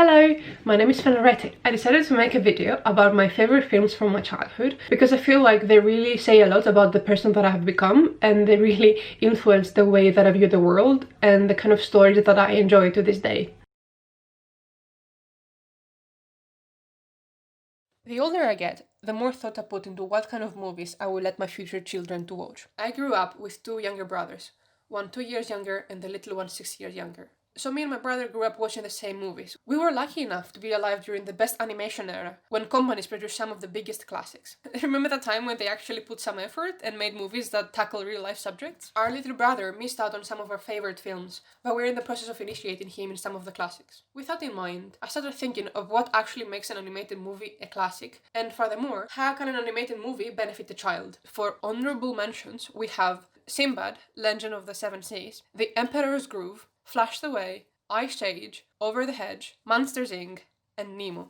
Hello, my name is Fenarete. I decided to make a video about my favorite films from my childhood because I feel like they really say a lot about the person that I have become, and they really influence the way that I view the world and the kind of stories that I enjoy to this day. The older I get, the more thought I put into what kind of movies I will let my future children to watch. I grew up with two younger brothers, one 2 years younger and the little one 6 years younger. So me and my brother grew up watching the same movies. We were lucky enough to be alive during the best animation era, when companies produced some of the biggest classics. Remember that time when they actually put some effort and made movies that tackle real-life subjects? Our little brother missed out on some of our favorite films, but we're in the process of initiating him in some of the classics. With that in mind, I started thinking of what actually makes an animated movie a classic, and furthermore, how can an animated movie benefit the child? For honorable mentions, we have Sinbad, Legend of the Seven Seas, The Emperor's Groove, Flashed Away, Ice Age, Over the Hedge, Monsters Inc., and Nemo.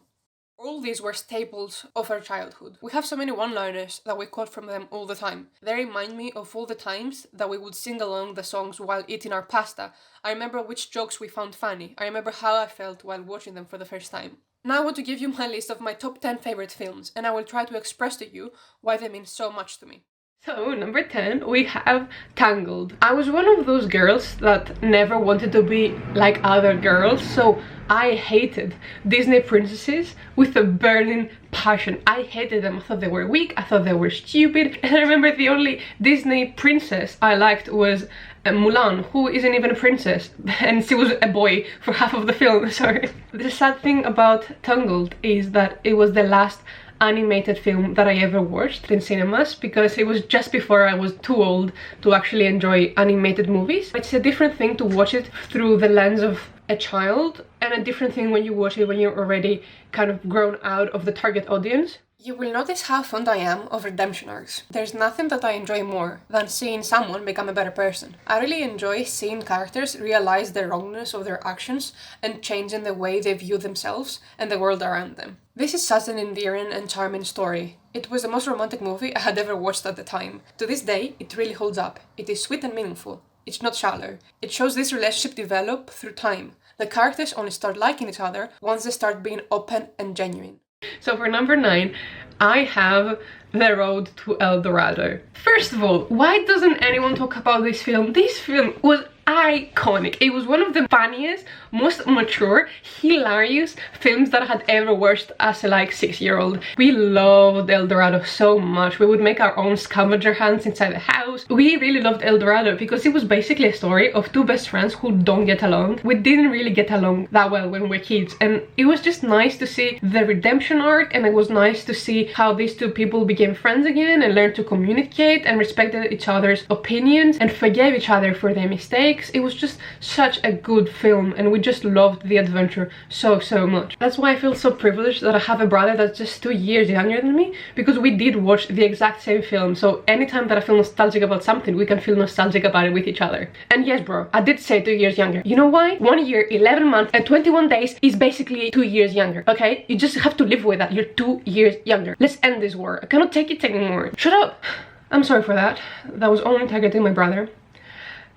All these were staples of our childhood. We have so many one-liners that we quote from them all the time. They remind me of all the times that we would sing along the songs while eating our pasta. I remember which jokes we found funny. I remember how I felt while watching them for the first time. Now I want to give you my list of my top 10 favorite films, and I will try to express to you why they mean so much to me. So, number 10, we have Tangled. I was one of those girls that never wanted to be like other girls, so I hated Disney princesses with a burning passion. I hated them. I thought they were weak, I thought they were stupid, and I remember the only Disney princess I liked was Mulan, who isn't even a princess, and she was a boy for half of the film, sorry. The sad thing about Tangled is that it was the last animated film that I ever watched in cinemas, because it was just before I was too old to actually enjoy animated movies. It's a different thing to watch it through the lens of a child, and a different thing when you watch it when you're already kind of grown out of the target audience. You will notice how fond I am of redemption arcs. There's nothing that I enjoy more than seeing someone become a better person. I really enjoy seeing characters realize the wrongness of their actions and changing the way they view themselves and the world around them. This is such an endearing and charming story. It was the most romantic movie I had ever watched at the time. To this day, it really holds up. It is sweet and meaningful. It's not shallow. It shows this relationship develop through time. The characters only start liking each other once they start being open and genuine. So for number 9, I have The Road to El Dorado. First of all, why doesn't anyone talk about this film? This film was iconic. It was one of the funniest, most mature, hilarious films that I had ever watched as a 6-year-old. We loved El Dorado so much. We would make our own scavenger hunts inside the house. We really loved El Dorado because it was basically a story of two best friends who don't get along. We didn't really get along that well when we were kids, and it was just nice to see the redemption arc, and it was nice to see how these two people became friends again and learned to communicate and respected each other's opinions and forgave each other for their mistakes. It was just such a good film, and we just loved the adventure so much. That's why I feel so privileged that I have a brother that's just 2 years younger than me, because we did watch the exact same film. So anytime that I feel nostalgic about something, we can feel nostalgic about it with each other. And yes, bro, I did say 2 years younger. You know why? 1 year, 11 months and 21 days is basically 2 years younger, okay? You just have to live with that. You're 2 years younger. Let's end this war. I cannot take it anymore. Shut up! I'm sorry for that. That was only targeting my brother.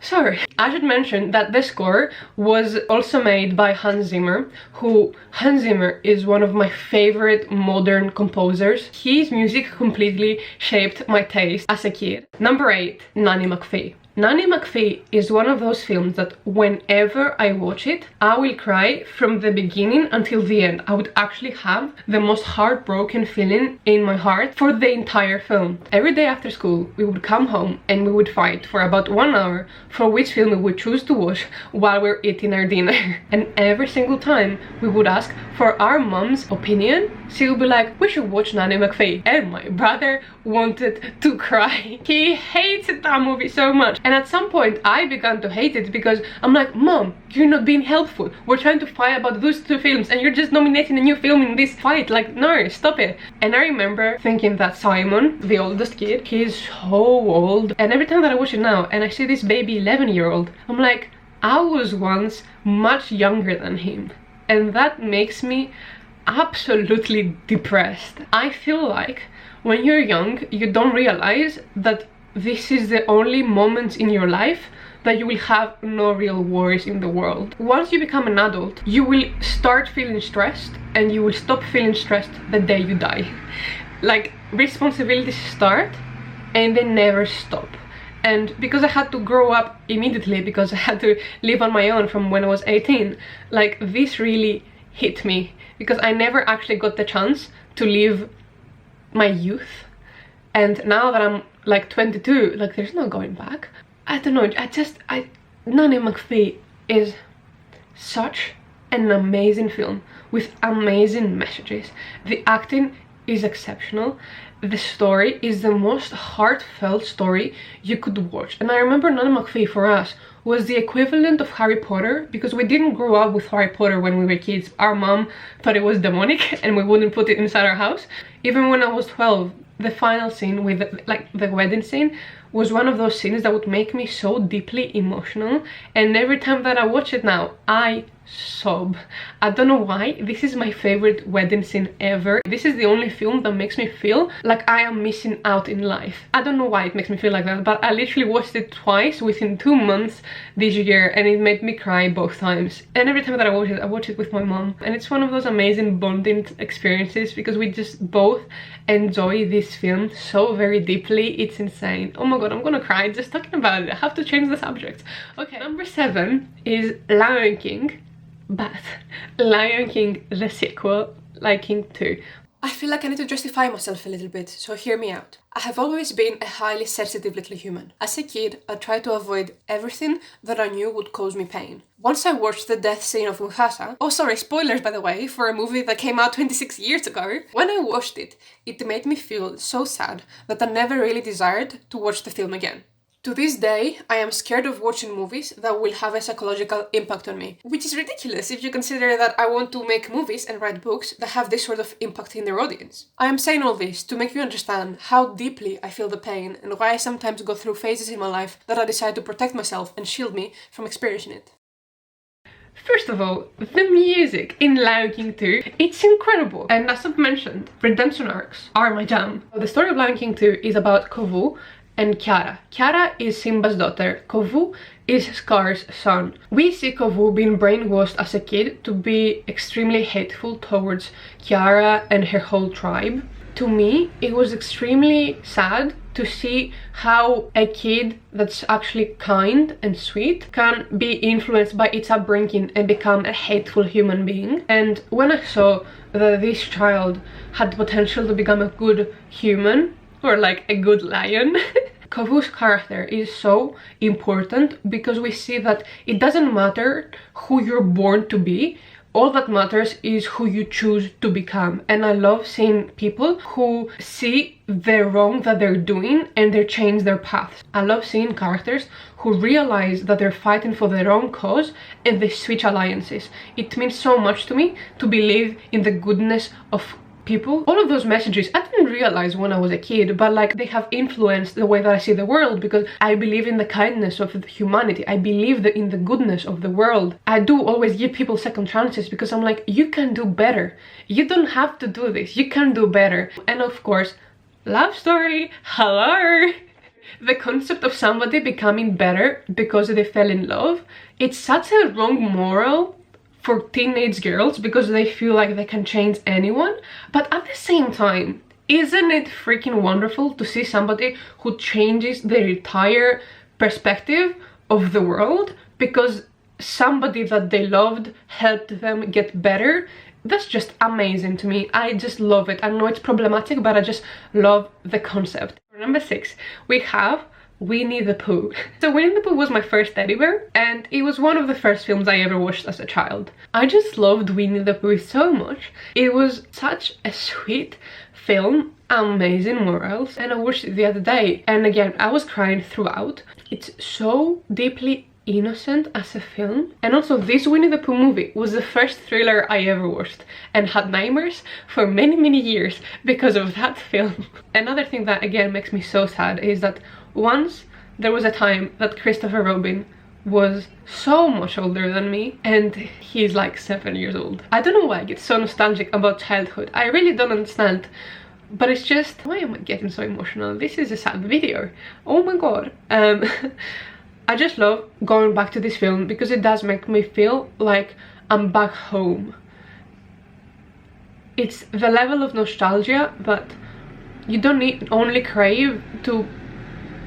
Sorry. I should mention that the score was also made by Hans Zimmer, Hans Zimmer is one of my favorite modern composers. His music completely shaped my taste as a kid. Number 8, Nanny McPhee. Nanny McPhee is one of those films that whenever I watch it, I will cry from the beginning until the end. I would actually have the most heartbroken feeling in my heart for the entire film. Every day after school, we would come home and we would fight for about 1 hour for which film we would choose to watch while we're eating our dinner. And every single time we would ask for our mom's opinion, she would be like, we should watch Nanny McPhee. And my brother wanted to cry. He hated that movie so much. And at some point I began to hate it because I'm like, Mom, you're not being helpful. We're trying to fight about those two films and you're just nominating a new film in this fight. Like, no, stop it. And I remember thinking that Simon, the oldest kid, he's so old. And every time that I watch it now and I see this baby 11-year-old, I'm like, I was once much younger than him. And that makes me absolutely depressed. I feel like when you're young, you don't realize that this is the only moment in your life that you will have no real worries in the world. Once you become an adult, you will start feeling stressed, and you will stop feeling stressed the day you die. Like, responsibilities start and they never stop. And because I had to grow up immediately, because I had to live on my own from when I was 18, like, this really hit me, because I never actually got the chance to live my youth. And now that I'm like 22, like, there's no going back. I don't know, Nanny McPhee is such an amazing film with amazing messages. The acting is exceptional. The story is the most heartfelt story you could watch. And I remember Nanny McPhee for us was the equivalent of Harry Potter, because we didn't grow up with Harry Potter when we were kids. Our mom thought it was demonic and we wouldn't put it inside our house. Even when I was 12, the final scene with the wedding scene was one of those scenes that would make me so deeply emotional, and every time that I watch it now, I sob. I don't know why. This is my favorite wedding scene ever. This is the only film that makes me feel like I am missing out in life. I don't know why it makes me feel like that, but I literally watched it twice within 2 months this year, and it made me cry both times. And every time that I watch it with my mom, and it's one of those amazing bonding experiences, because we just both enjoy this film so very deeply. It's insane. Oh my god, I'm gonna cry just talking about it. I have to change the subject. Okay, number 7 is Lion King. But Lion King, the sequel, Lion King 2. I feel like I need to justify myself a little bit, so hear me out. I have always been a highly sensitive little human. As a kid, I tried to avoid everything that I knew would cause me pain. Once I watched the death scene of Mufasa, oh sorry, spoilers by the way, for a movie that came out 26 years ago. When I watched it, it made me feel so sad that I never really desired to watch the film again. To this day, I am scared of watching movies that will have a psychological impact on me, which is ridiculous if you consider that I want to make movies and write books that have this sort of impact in their audience. I am saying all this to make you understand how deeply I feel the pain, and why I sometimes go through phases in my life that I decide to protect myself and shield me from experiencing it. First of all, the music in Lion King 2, it's incredible. And as I've mentioned, redemption arcs are my jam. The story of Lion King 2 is about Kovu and Kiara. Kiara is Simba's daughter. Kovu is Scar's son. We see Kovu being brainwashed as a kid to be extremely hateful towards Kiara and her whole tribe. To me, it was extremely sad to see how a kid that's actually kind and sweet can be influenced by its upbringing and become a hateful human being. And when I saw that this child had the potential to become a good human, or like a good lion, Kovu's character is so important, because we see that it doesn't matter who you're born to be, all that matters is who you choose to become. And I love seeing people who see the wrong that they're doing and they change their paths. I love seeing characters who realize that they're fighting for their own cause and they switch alliances. It means so much to me to believe in the goodness of people. All of those messages I didn't realize when I was a kid, but like they have influenced the way that I see the world, because I believe in the kindness of humanity. I believe in the goodness of the world. I do always give people second chances, because I'm like, you can do better. You don't have to do this. You can do better. And of course, love story. Hello. The concept of somebody becoming better because they fell in love, it's such a wrong moral for teenage girls, because they feel like they can change anyone. But at the same time, isn't it freaking wonderful to see somebody who changes their entire perspective of the world because somebody that they loved helped them get better? That's just amazing to me. I just love it. I know it's problematic, but I just love the concept. Number 6, we have Winnie the Pooh. So Winnie the Pooh was my first teddy bear, and it was one of the first films I ever watched as a child. I just loved Winnie the Pooh so much. It was such a sweet film, amazing morals, and I watched it the other day, and again I was crying throughout. It's so deeply innocent as a film. And also, this Winnie the Pooh movie was the first thriller I ever watched, and had nightmares for many years because of that film. Another thing that again makes me so sad is that once there was a time that Christopher Robin was so much older than me, and he's like 7 years old. I don't know why I get so nostalgic about childhood. I really don't understand But it's just, why am I getting so emotional? This is a sad video. Oh my god. I just love going back to this film because it does make me feel like I'm back home. It's the level of nostalgia that you don't need only crave to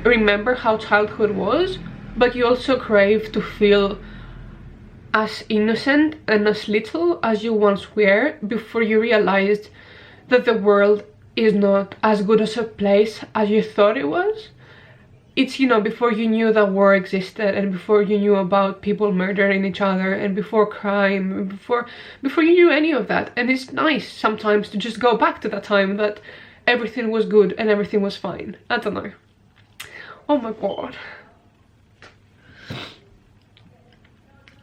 remember how childhood was, but you also crave to feel as innocent and as little as you once were before you realized that the world is not as good as a place as you thought it was. It's, you know, before you knew that war existed, and before you knew about people murdering each other, and before crime, before you knew any of that. And it's nice sometimes to just go back to that time that everything was good and everything was fine. I don't know. Oh my god.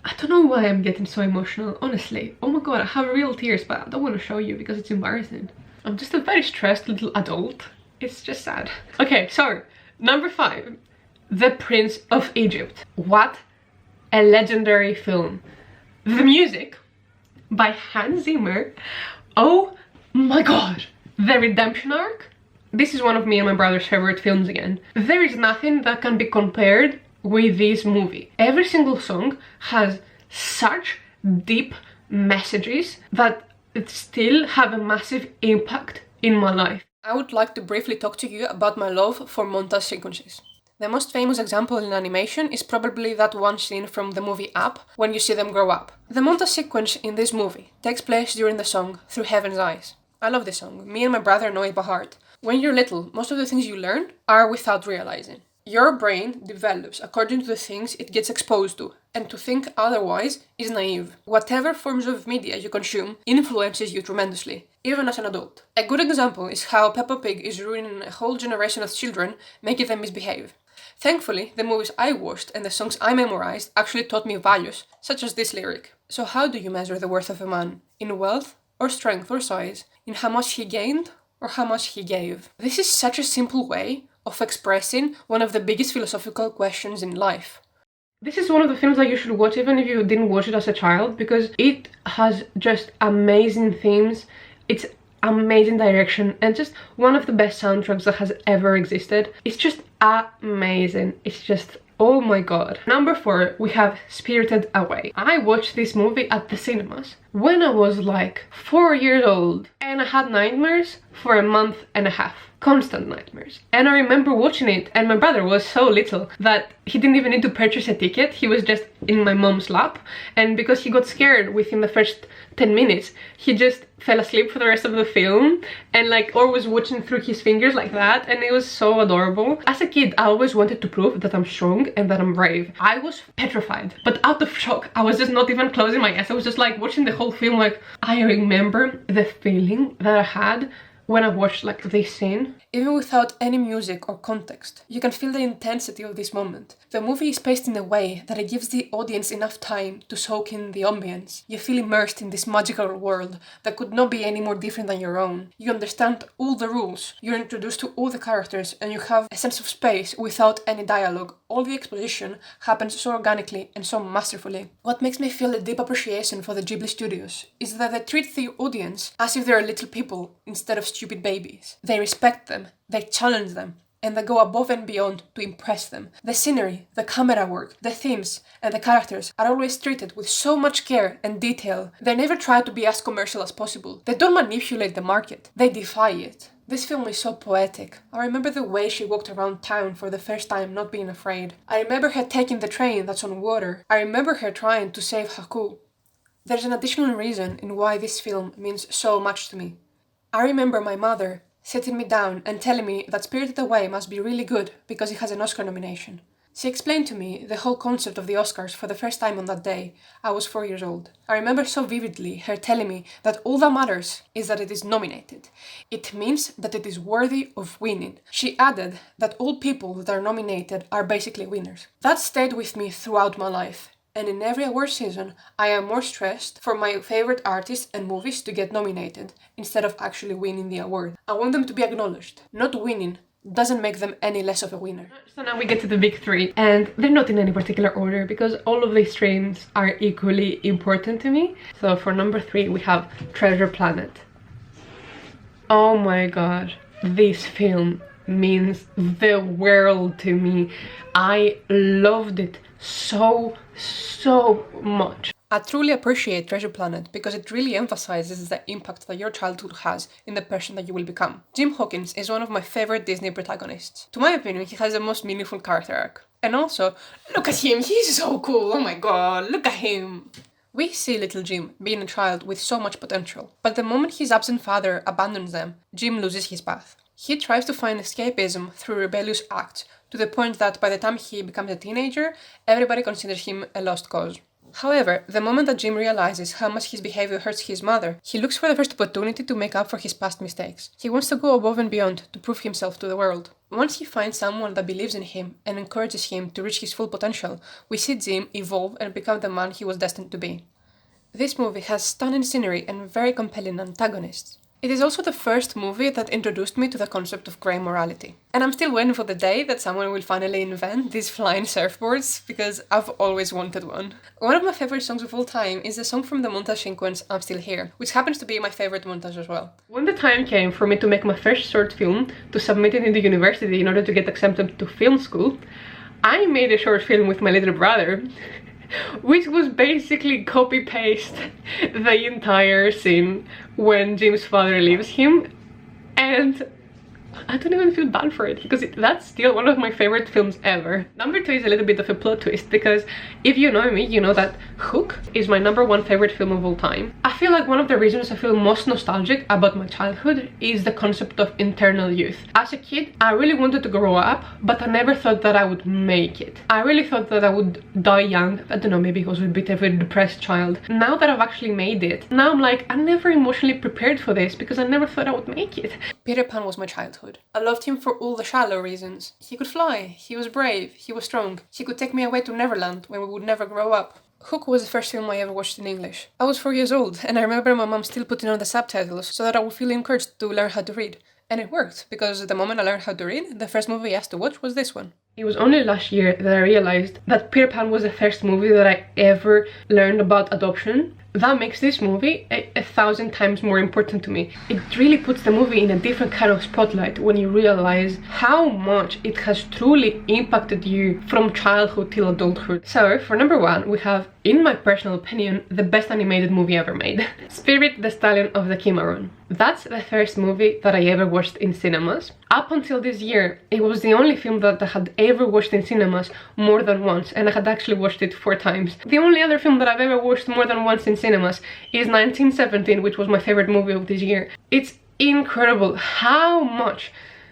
I don't know why I'm getting so emotional, honestly. Oh my god, I have real tears, but I don't want to show you because it's embarrassing. I'm just a very stressed little adult. It's just sad. Okay, so number 5, The Prince of Egypt. What a legendary film. The music by Hans Zimmer. Oh my god. The redemption arc. This is one of me and my brother's favorite films again. There is nothing that can be compared with this movie. Every single song has such deep messages that it still have a massive impact in my life. I would like to briefly talk to you about my love for montage sequences. The most famous example in animation is probably that one scene from the movie Up, when you see them grow up. The montage sequence in this movie takes place during the song Through Heaven's Eyes. I love this song. Me and my brother know it by heart. When you're little, most of the things you learn are without realizing. Your brain develops according to the things it gets exposed to, and to think otherwise is naive. Whatever forms of media you consume influences you tremendously, even as an adult. A good example is how Peppa Pig is ruining a whole generation of children, making them misbehave. Thankfully, the movies I watched and the songs I memorized actually taught me values, such as this lyric. So how do you measure the worth of a man? In wealth, or strength, or size? In how much he gained, or how much he gave? This is such a simple way of expressing one of the biggest philosophical questions in life. This is one of the films that you should watch even if you didn't watch it as a child, because it has just amazing themes, it's amazing direction, and just one of the best soundtracks that has ever existed. It's just amazing. It's just, oh my god. Number 4, we have Spirited Away. I watched this movie at the cinemas when I was like 4 years old, and I had nightmares for a month and a half. Constant nightmares. And I remember watching it, and my brother was so little that he didn't even need to purchase a ticket. He was just in my mom's lap, and because he got scared within the first 10 minutes, he just fell asleep for the rest of the film, and like, or was watching through his fingers like that, and it was so adorable. As a kid, I always wanted to prove that I'm strong and that I'm brave. I was petrified, but out of shock, I was just not even closing my eyes. I was just like watching the whole film. Like, I remember the feeling that I had when I watched like this scene. Even without any music or context, you can feel the intensity of this moment. The movie is paced in a way that it gives the audience enough time to soak in the ambience. You feel immersed in this magical world that could not be any more different than your own. You understand all the rules, you're introduced to all the characters, and you have a sense of space without any dialogue. All the exposition happens so organically and so masterfully. What makes me feel a deep appreciation for the Ghibli studios is that they treat the audience as if they're little people instead of stupid babies. They respect them, they challenge them, and they go above and beyond to impress them. The scenery, the camera work, the themes, and the characters are always treated with so much care and detail. They never try to be as commercial as possible. They don't manipulate the market, they defy it. This film is so poetic. I remember the way she walked around town for the first time not being afraid. I remember her taking the train that's on water. I remember her trying to save Haku. There's an additional reason in why this film means so much to me. I remember my mother sitting me down and telling me that Spirited Away must be really good because it has an Oscar nomination. She explained to me the whole concept of the Oscars for the first time on that day. I was 4 years old. I remember so vividly her telling me that all that matters is that it is nominated. It means that it is worthy of winning. She added that all people that are nominated are basically winners. That stayed with me throughout my life. And in every award season, I am more stressed for my favorite artists and movies to get nominated instead of actually winning the award. I want them to be acknowledged. Not winning doesn't make them any less of a winner. So now we get to the big 3, and they're not in any particular order because all of these streams are equally important to me. So for number 3, we have Treasure Planet. Oh my god, this film means the world to me. I loved it so much. I truly appreciate Treasure Planet because it really emphasizes the impact that your childhood has in the person that you will become. Jim Hawkins is one of my favorite Disney protagonists. To my opinion, he has the most meaningful character arc. And also, look at him, he's so cool, oh my god, look at him! We see little Jim being a child with so much potential, but the moment his absent father abandons them, Jim loses his path. He tries to find escapism through rebellious acts, to the point that by the time he becomes a teenager, everybody considers him a lost cause. However, the moment that Jim realizes how much his behavior hurts his mother, he looks for the first opportunity to make up for his past mistakes. He wants to go above and beyond to prove himself to the world. Once he finds someone that believes in him and encourages him to reach his full potential, we see Jim evolve and become the man he was destined to be. This movie has stunning scenery and very compelling antagonists. It is also the first movie that introduced me to the concept of grey morality. And I'm still waiting for the day that someone will finally invent these flying surfboards, because I've always wanted one. One of my favorite songs of all time is the song from the montage sequence I'm Still Here, which happens to be my favorite montage as well. When the time came for me to make my first short film, to submit it in the university in order to get accepted to film school, I made a short film with my little brother, which was basically copy-paste the entire scene when Jim's father leaves him, and I don't even feel bad for it because that's still one of my favorite films ever. Number 2 is a little bit of a plot twist because if you know me, you know that Hook is my #1 favorite film of all time. I feel like one of the reasons I feel most nostalgic about my childhood is the concept of eternal youth. As a kid, I really wanted to grow up, but I never thought that I would make it. I really thought that I would die young. I don't know, maybe I was a bit of a depressed child. Now that I've actually made it, now I'm like, I'm never emotionally prepared for this because I never thought I would make it. Peter Pan was my childhood. I loved him for all the shallow reasons. He could fly, he was brave, he was strong. He could take me away to Neverland when we would never grow up. Hook was the first film I ever watched in English. I was 4 years old, and I remember my mom still putting on the subtitles so that I would feel encouraged to learn how to read. And it worked, because the moment I learned how to read, the first movie I asked to watch was this one. It was only last year that I realized that Peter Pan was the first movie that I ever learned about adoption. That makes this movie 1,000 times more important to me. It really puts the movie in a different kind of spotlight when you realize how much it has truly impacted you from childhood till adulthood. So, for number 1, we have, in my personal opinion, the best animated movie ever made. Spirit the Stallion of the Cimarron. That's the first movie that I ever watched in cinemas. Up until this year, it was the only film that I had ever watched in cinemas more than once, and I had actually watched it 4 times. The only other film that I've ever watched more than once in cinemas is 1917, which was my favorite movie of this year. It's incredible how much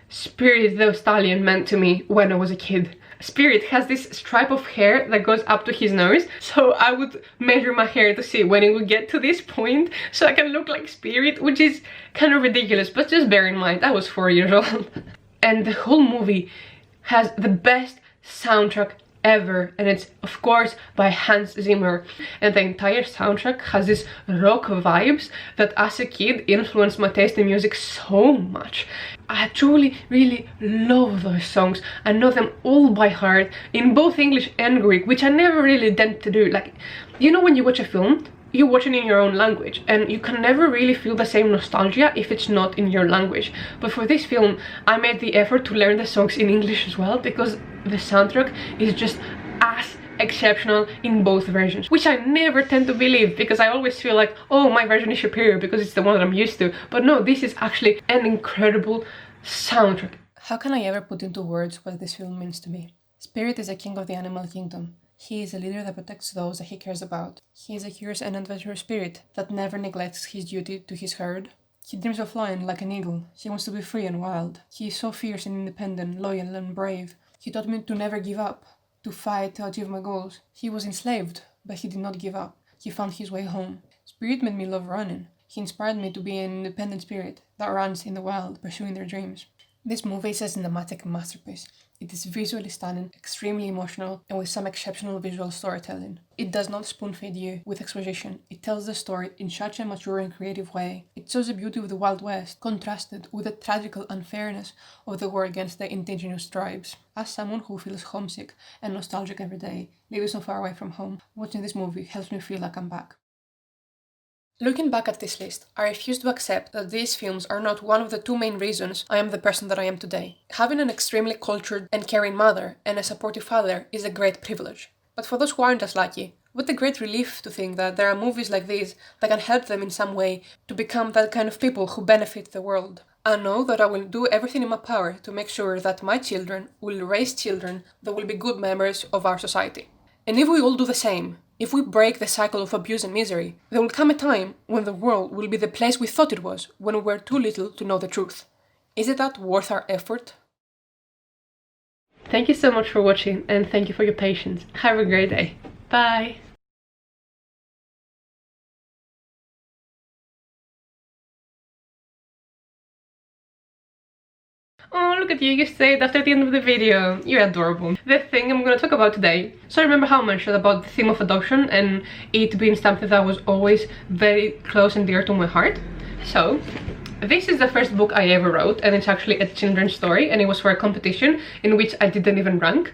Spirit the Stallion meant to me when I was a kid. Spirit has this stripe of hair that goes up to his nose, so I would measure my hair to see when it would get to this point so I can look like Spirit, which is kind of ridiculous, but just bear in mind I was 4 years old. And the whole movie has the best soundtrack ever, and it's of course by Hans Zimmer, and the entire soundtrack has this rock vibes that as a kid influenced my taste in music so much. I truly really love those songs. I know them all by heart in both English and Greek, which I never really tend to do. Like, you know, when you watch a film, you watch it in your own language and you can never really feel the same nostalgia if it's not in your language. But for this film, I made the effort to learn the songs in English as well, because the soundtrack is just as exceptional in both versions, which I never tend to believe, because I always feel like, oh, my version is superior because it's the one that I'm used to. But no, this is actually an incredible soundtrack. How can I ever put into words what this film means to me? Spirit is a king of the animal kingdom. He is a leader that protects those that he cares about. He is a curious and adventurous spirit that never neglects his duty to his herd. He dreams of flying like an eagle. He wants to be free and wild. He is so fierce and independent, loyal and brave. He taught me to never give up, to fight to achieve my goals. He was enslaved, but he did not give up. He found his way home. Spirit made me love running. He inspired me to be an independent spirit that runs in the wild, pursuing their dreams. This movie is a cinematic masterpiece. It is visually stunning, extremely emotional, and with some exceptional visual storytelling. It does not spoon-feed you with exposition. It tells the story in such a mature and creative way. It shows the beauty of the Wild West, contrasted with the tragical unfairness of the war against the indigenous tribes. As someone who feels homesick and nostalgic every day, living so far away from home, watching this movie helps me feel like I'm back. Looking back at this list, I refuse to accept that these films are not one of the two main reasons I am the person that I am today. Having an extremely cultured and caring mother and a supportive father is a great privilege. But for those who aren't as lucky, what a great relief to think that there are movies like these that can help them in some way to become that kind of people who benefit the world. I know that I will do everything in my power to make sure that my children will raise children that will be good members of our society. And if we all do the same, if we break the cycle of abuse and misery, there will come a time when the world will be the place we thought it was when we were too little to know the truth. Isn't that worth our effort? Thank you so much for watching, and thank you for your patience. Have a great day. Bye! Oh, look at you, you stayed after the end of the video. You're adorable. The thing I'm gonna talk about today. So I remember how I mentioned about the theme of adoption and it being something that was always very close and dear to my heart. So, this is the first book I ever wrote, and it's actually a children's story, and it was for a competition in which I didn't even rank.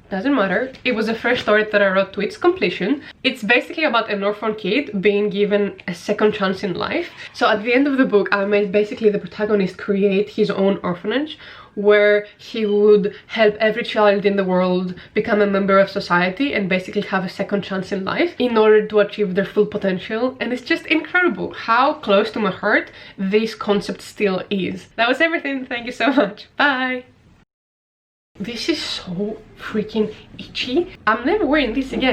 Doesn't matter. It was the first story that I wrote to its completion. It's basically about an orphan kid being given a second chance in life. So at the end of the book, I made basically the protagonist create his own orphanage where he would help every child in the world become a member of society and basically have a second chance in life in order to achieve their full potential. And it's just incredible how close to my heart this concept still is. That was everything. Thank you so much. Bye! This is so freaking itchy. I'm never wearing this again.